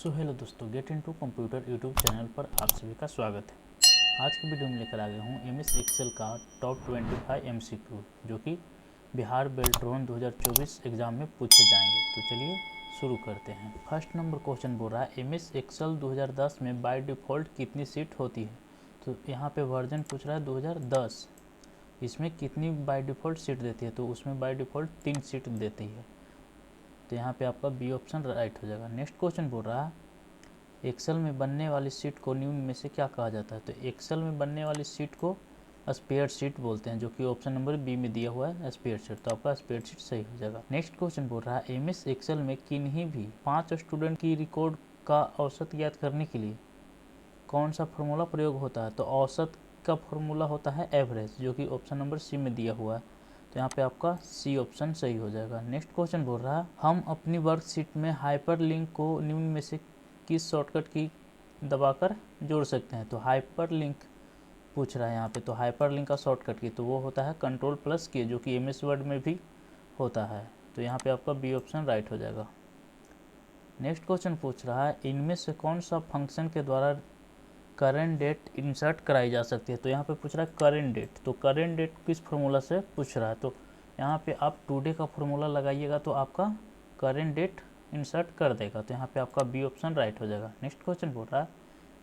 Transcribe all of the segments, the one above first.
So hello दोस्तों, get into computer YouTube channel पर आप सभी का स्वागत है। आज की वीडियो में लेकर आ गया हूँ एमएस एक्सेल का टॉप 25 एमसीक्यू जो कि बिहार बेल्ट्रॉन 2024 एग्जाम में पूछे जाएंगे। तो चलिए शुरू करते हैं। फर्स्ट नंबर क्वेश्चन बोल रहा है एमएस एक्सेल 2010 में बाय डिफ़ॉल्ट कितनी सीट होती है। तो यहाँ पे वर्जन पूछ रहा है 2010, इसमें कितनी बाय डिफ़ॉल्ट सीट देती है। तो उसमें बाय डिफ़ॉल्ट 3 सीट देती है, तो यहाँ पे आपका बी ऑप्शन राइट हो जाएगा। नेक्स्ट क्वेश्चन बोल रहा है एक्सेल में बनने वाली सीट को निम्न में से क्या कहा जाता है। तो एक्सेल में बनने वाली सीट को स्पेयर सीट बोलते हैं, जो कि ऑप्शन नंबर बी में दिया हुआ है स्पेयर सीट। तो आपका स्पेयर सीट सही हो जाएगा। नेक्स्ट क्वेश्चन बोल रहा है एमएस एक्सेल में किन्हीं भी 5 स्टूडेंट की रिकॉर्ड का औसत ज्ञात करने के लिए कौन सा फॉर्मूला प्रयोग होता है। तो औसत का फॉर्मूला होता है एवरेज, जो कि ऑप्शन नंबर सी में दिया हुआ है। तो यहाँ पे आपका सी ऑप्शन सही हो जाएगा। नेक्स्ट क्वेश्चन बोल रहा है हम अपनी वर्कशीट में हाइपर लिंक को निम्न में से किस शॉर्टकट की दबाकर जोड़ सकते हैं। तो हाइपर लिंक पूछ रहा है यहाँ पे, तो हाइपर लिंक का शॉर्टकट की तो वो होता है कंट्रोल+K, जो कि एमएस वर्ड में भी होता है। तो यहाँ पे आपका बी ऑप्शन राइट हो जाएगा। नेक्स्ट क्वेश्चन पूछ रहा है इनमें से कौन सा फंक्शन के द्वारा करेंट डेट इंसर्ट कराई जा सकती है। तो यहाँ पे पूछ रहा है करेंट डेट, तो करेंट डेट किस फार्मूला से पूछ रहा है। तो यहाँ पे आप टुडे का फार्मूला लगाइएगा तो आपका करेंट डेट इंसर्ट कर देगा। तो यहाँ पे आपका बी ऑप्शन राइट हो जाएगा। नेक्स्ट क्वेश्चन बोल रहा है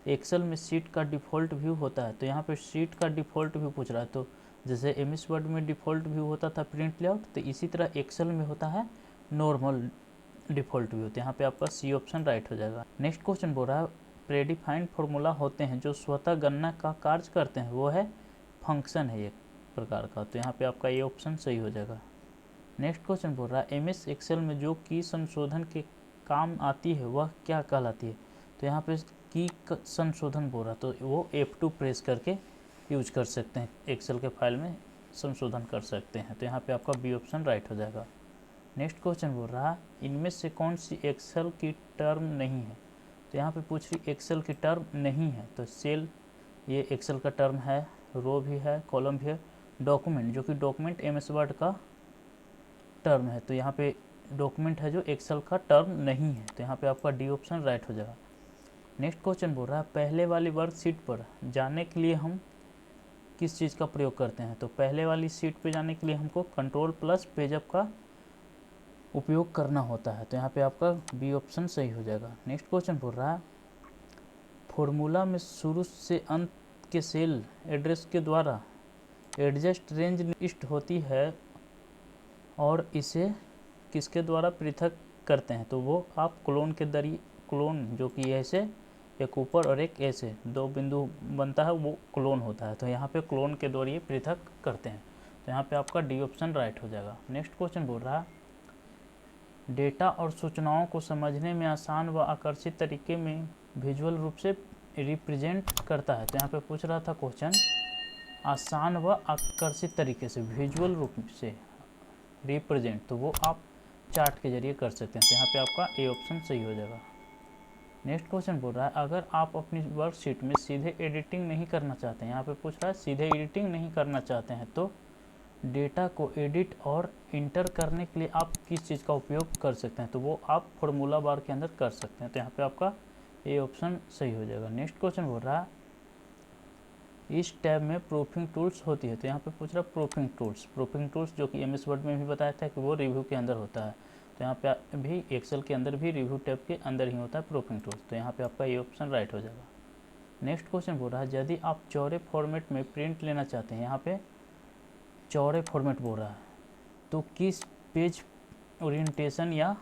एक्सेल में सीट का डिफ़ॉल्ट व्यू होता है। तो यहाँ पे सीट का डिफ़ॉल्ट व्यू पूछ रहा है। तो जैसे एमएस वर्ड में डिफ़ॉल्ट व्यू होता था प्रिंट लेआउट, तो इसी तरह एक्सेल में होता है नॉर्मल डिफ़ॉल्ट व्यू। तो यहाँ पे आपका सी ऑप्शन राइट हो जाएगा। नेक्स्ट क्वेश्चन बोल रहा है प्रेडिफाइंड फार्मूला होते हैं जो स्वतः गणना का कार्य करते हैं, वो है फंक्शन है एक प्रकार का। तो यहाँ पे आपका ये ऑप्शन सही हो जाएगा। नेक्स्ट क्वेश्चन बोल रहा है एमएस एक्सेल में जो की संशोधन के काम आती है वह क्या कहलाती है। तो यहाँ पे की संशोधन बोल रहा तो वो F2 प्रेस करके यूज कर सकते हैं, एक्सेल के फाइल में संशोधन कर सकते हैं। तो यहाँ पे आपका बी ऑप्शन राइट हो जाएगा। नेक्स्ट क्वेश्चन बोल रहा है इनमें से कौन सी एक्सेल की टर्म नहीं है। तो यहाँ पे पूछ रही एक्सेल की टर्म नहीं है। तो सेल ये एक्सेल का टर्म है, रो भी है, कॉलम भी है, डॉक्यूमेंट जो कि डॉक्यूमेंट एमएस वर्ड का टर्म है। तो यहाँ पे डॉक्यूमेंट है जो एक्सेल का टर्म नहीं है। तो यहाँ पे आपका डी ऑप्शन राइट हो जाएगा। नेक्स्ट क्वेश्चन बोल रहा है पहले वाली वर्कशीट पर जाने के लिए हम किस चीज़ का प्रयोग करते हैं। तो पहले वाली सीट पे जाने के लिए हमको कंट्रोल+पेजअप का उपयोग करना होता है। तो यहाँ पे आपका बी ऑप्शन सही हो जाएगा। नेक्स्ट क्वेश्चन बोल रहा है फॉर्मूला में शुरू से अंत के सेल एड्रेस के द्वारा एडजस्ट रेंज लिस्ट होती है और इसे किसके द्वारा पृथक करते हैं। तो वो आप क्लोन के जरिए, क्लोन जो कि ऐसे एक ऊपर और एक ऐसे 2 बिंदु बनता है वो क्लोन होता है। तो यहाँ पे क्लोन के द्वारा पृथक करते हैं। तो यहाँ पे आपका डी ऑप्शन राइट हो जाएगा। नेक्स्ट क्वेश्चन बोल रहा है डेटा और सूचनाओं को समझने में आसान व आकर्षित तरीके में विजुअल रूप से रिप्रेजेंट करता है। तो यहाँ पे पूछ रहा था क्वेश्चन आसान व आकर्षित तरीके से विजुअल रूप से रिप्रेजेंट, तो वो आप चार्ट के जरिए कर सकते हैं। तो यहाँ पे आपका ए ऑप्शन सही हो जाएगा। नेक्स्ट क्वेश्चन बोल रहा है अगर आप अपनी वर्कशीट में सीधे एडिटिंग नहीं करना चाहते हैं, यहाँ पे पूछ रहा है सीधे एडिटिंग नहीं करना चाहते हैं, तो डेटा को एडिट और इंटर करने के लिए आप किस चीज़ का उपयोग कर सकते हैं। तो वो आप फार्मूला बार के अंदर कर सकते हैं। तो यहाँ पे आपका ए ऑप्शन सही हो जाएगा। नेक्स्ट क्वेश्चन बोल रहा है इस टैब में प्रूफिंग टूल्स होती है। तो यहाँ पे पूछ रहा है प्रूफिंग टूल्स जो कि एमएस वर्ड में भी बताया था कि वो रिव्यू के अंदर होता है। तो यहाँ पे भी एक्सेल के अंदर भी रिव्यू टैब के अंदर ही होता है प्रूफिंग टूल्स। तो यहाँ पे आपका ये ऑप्शन राइट हो जाएगा। नेक्स्ट क्वेश्चन बोल रहा है यदि आप चौड़े फॉर्मेट में प्रिंट लेना चाहते हैं, यहाँ पे चौड़े फॉर्मेट बोल रहा है, तो किस पेज ओरिएंटेशन या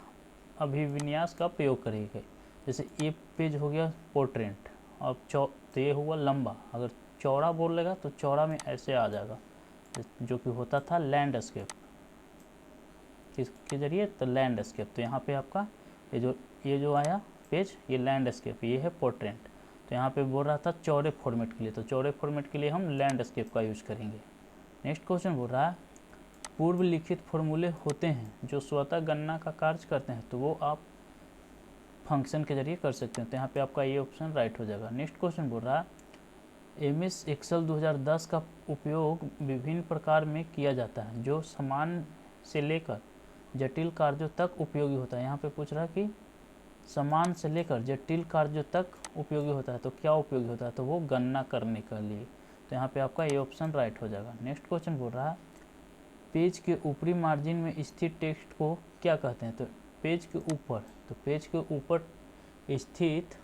अभिविन्यास का प्रयोग करेंगे। जैसे ये पेज हो गया पोर्ट्रेट, अब तो ये हुआ लंबा, अगर चौड़ा बोल लेगा तो चौड़ा में ऐसे आ जाएगा, जो कि होता था लैंडस्केप किसके जरिए, तो लैंडस्केप। तो यहाँ पे आपका ये जो आया पेज, ये लैंडस्केप, ये है पोर्ट्रेट। तो यहाँ पे बोल रहा था चौड़े फॉर्मेट के लिए, तो चौड़े फॉर्मेट के लिए हम लैंडस्केप का यूज करेंगे। नेक्स्ट क्वेश्चन बोल रहा है पूर्व लिखित फॉर्मूले होते हैं जो स्वतः गणना का कार्य करते हैं, तो वो आप फंक्शन के जरिए कर सकते हैं। तो यहाँ पे आपका ये ऑप्शन राइट हो जाएगा। नेक्स्ट क्वेश्चन बोल रहा है एमएस एक्सेल 2010 का उपयोग विभिन्न प्रकार में किया जाता है जो सामान्य से लेकर जटिल कार्यों तक उपयोगी होता है। यहाँ पे पूछ रहा है कि समान से लेकर जटिल कार्यों तक उपयोगी होता है। तो क्या उपयोगी होता है? तो वो गणना करने के लिए। तो यहाँ पे आपका ये ऑप्शन राइट हो जाएगा। नेक्स्ट क्वेश्चन बोल रहा है पेज के ऊपरी मार्जिन में स्थित टेक्स्ट को क्या कहते हैं? तो पेज के ऊपर, तो पेज के ऊपर स्थित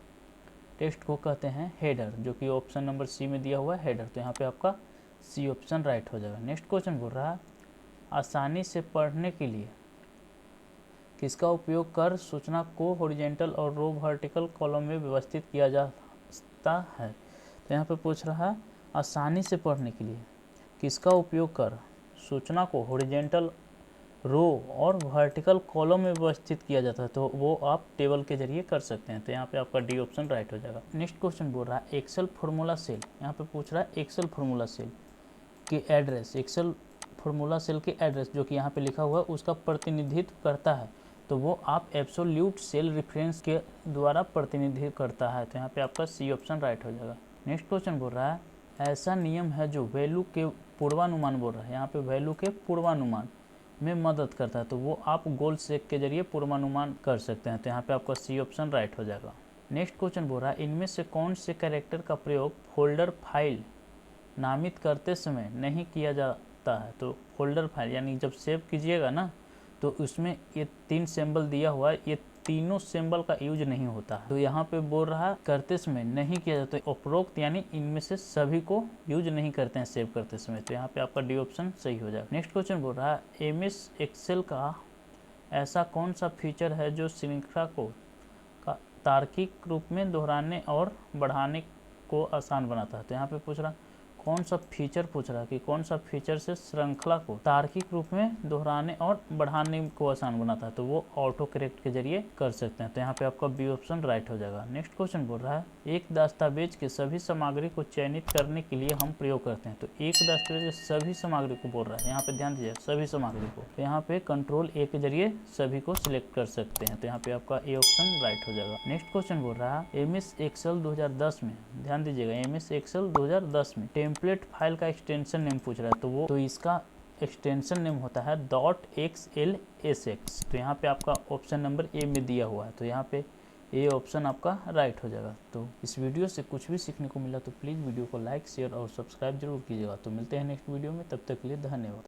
टेक्स्ट को कहते हैं हेडर, जो कि ऑप्शन नंबर सी में दिया हुआ है हेडर। तो यहाँ पे आपका सी ऑप्शन राइट हो जाएगा। नेक्स्ट क्वेश्चन बोल रहा है आसानी से पढ़ने के लिए किसका उपयोग कर सूचना को हॉरिजॉन्टल और रो वर्टिकल कॉलम में व्यवस्थित किया जाता है? तो यहाँ पे पूछ रहा है आसानी से पढ़ने के लिए किसका उपयोग कर सूचना को हॉरिजॉन्टल, रो और वर्टिकल कॉलम में व्यवस्थित किया जाता है? तो वो आप टेबल के जरिए कर सकते हैं। तो यहाँ पे आपका डी ऑप्शन राइट हो जाएगा। नेक्स्ट क्वेश्चन बोल रहा है एक्सेल फॉर्मूला सेल, यहाँ पे पूछ रहा है एक्सेल फॉर्मूला सेल के एड्रेस, एक्सेल फॉर्मूला सेल के एड्रेस जो कि यहाँ पे लिखा हुआ है उसका प्रतिनिधित्व करता है। तो वो आप एब्सोल्यूट सेल रेफरेंस के द्वारा प्रतिनिधित्व करता है। तो यहाँ पे आपका सी ऑप्शन राइट हो जाएगा। नेक्स्ट क्वेश्चन बोल रहा है ऐसा नियम है जो वैल्यू के पूर्वानुमान बोल रहा है, यहाँ पे वैल्यू के पूर्वानुमान में मदद करता है। तो वो आप गोल सेक के जरिए पूर्वानुमान कर सकते हैं। तो यहाँ पे आपका सी ऑप्शन राइट हो जाएगा। नेक्स्ट क्वेश्चन बोल रहा है इनमें से कौन से कैरेक्टर का प्रयोग फोल्डर फाइल नामित करते समय नहीं किया जाता है? तो फोल्डर फाइल यानी जब सेव कीजिएगा ना तो उसमें ये 3 सिंबल दिया हुआ है, ये तीनों सिंबल का यूज नहीं होता है। तो यहाँ पे बोल रहा है करते समय नहीं किया जाता, तो उपरोक्त यानी इनमें से सभी को यूज नहीं करते हैं सेव करते समय। तो यहाँ पे आपका डी ऑप्शन सही हो जाएगा। नेक्स्ट क्वेश्चन बोल रहा है एमएस एक्सेल का ऐसा कौन सा फीचर है जो श्रृंखला को तार्किक रूप में दोहराने और बढ़ाने को आसान बनाता है? तो यहाँ पे पूछ रहा कौन सा फीचर पूछ रहा है कि कौन सा फीचर से श्रृंखला को तार्किक रूप में दोहराने और बढ़ाने को आसान बनाता है? तो वो ऑटो करेक्ट के जरिए कर सकते हैं। तो यहाँ पे आपका बी ऑप्शन राइट हो जाएगा। नेक्स्ट क्वेश्चन बोल रहा है एक दस्तावेज के सभी सामग्री को चयनित करने के लिए हम प्रयोग करते हैं। तो एक दस्तावेज के सभी सामग्री को बोल रहा है, यहाँ पे ध्यान दीजिए सभी सामग्री को। तो यहाँ पे कंट्रोल ए के जरिए सभी को सिलेक्ट कर सकते हैं। तो यहाँ पे आपका ए ऑप्शन राइट हो जाएगा। नेक्स्ट क्वेश्चन बोल रहा है एमएस एक्सेल 2010 में, ध्यान दीजिएगा एमएस एक्सेल 2010 में टेम्पलेट फाइल का एक्सटेंशन नेम पूछ रहा है। तो इसका एक्सटेंशन नेम होता है .xlsx। तो यहाँ पे आपका ऑप्शन नंबर ए में दिया हुआ है। तो यहाँ पे ए ऑप्शन आपका राइट हो जाएगा। तो इस वीडियो से कुछ भी सीखने को मिला तो प्लीज़ वीडियो को लाइक, शेयर और सब्सक्राइब जरूर कीजिएगा। तो मिलते हैं नेक्स्ट वीडियो में, तब तक के लिए धन्यवाद।